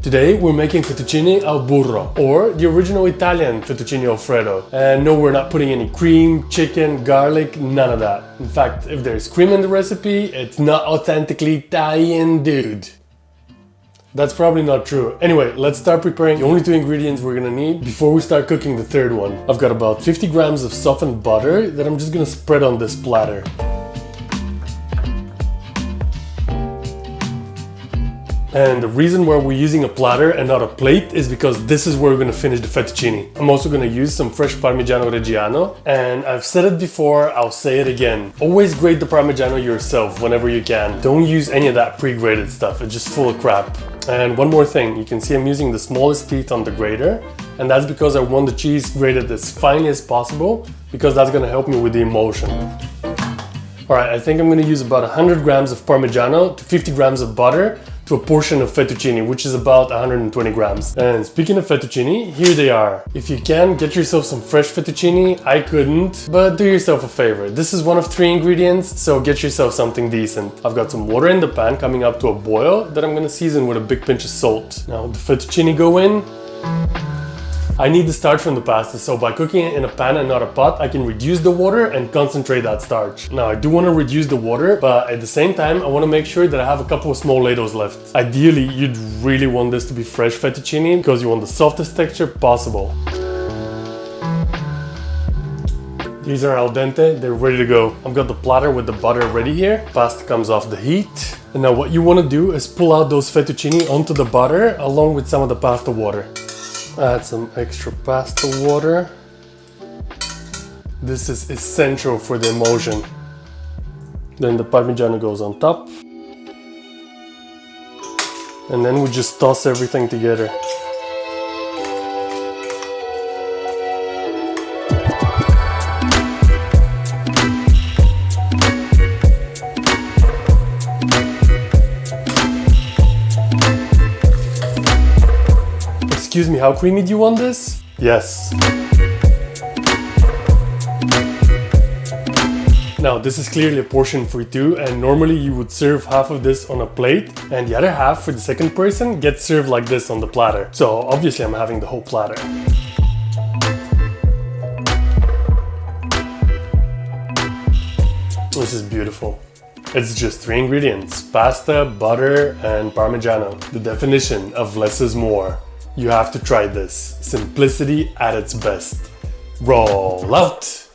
Today we're making fettuccine al burro, or the original Italian fettuccine alfredo. And no, we're not putting any cream, chicken, garlic, none of that. In fact, if there's cream in the recipe, it's not authentically Italian, dude. That's probably not true. Anyway, let's start preparing the only two ingredients we're gonna need before we start cooking the third one. I've got about 50 grams of softened butter that I'm just gonna spread on this platter. And the reason why we're using a platter and not a plate is because this is where we're gonna finish the fettuccine. I'm also gonna use some fresh Parmigiano Reggiano, and I've said it before, I'll say it again. Always grate the Parmigiano yourself whenever you can. Don't use any of that pre-grated stuff, it's just full of crap. And one more thing, you can see I'm using the smallest teeth on the grater, and that's because I want the cheese grated as finely as possible, because that's gonna help me with the emulsion. Alright, I think I'm gonna use about 100 grams of Parmigiano to 50 grams of butter to a portion of fettuccine, which is about 120 grams. And speaking of fettuccine, here they are. If you can, get yourself some fresh fettuccine. I couldn't, but do yourself a favor. This is one of 3 ingredients, so get yourself something decent. I've got some water in the pan coming up to a boil that I'm gonna season with a big pinch of salt. Now the fettuccine go in. I need the starch from the pasta, so by cooking it in a pan and not a pot, I can reduce the water and concentrate that starch. Now I do want to reduce the water, but at the same time I want to make sure that I have a couple of small ladles left. Ideally, you'd really want this to be fresh fettuccine because you want the softest texture possible. These are al dente, they're ready to go. I've got the platter with the butter ready here. Pasta comes off the heat. And now what you want to do is pull out those fettuccine onto the butter along with some of the pasta water. Add some extra pasta water. This is essential for the emulsion. Then the Parmigiano goes on top. And then we just toss everything together. Excuse me, how creamy do you want this? Yes. Now this is clearly a portion for 2, and normally you would serve half of this on a plate and the other half for the second person gets served like this on the platter. So obviously I'm having the whole platter. This is beautiful. It's just 3 ingredients: pasta, butter, and Parmigiano. The definition of less is more. You have to try this. Simplicity at its best. Roll out!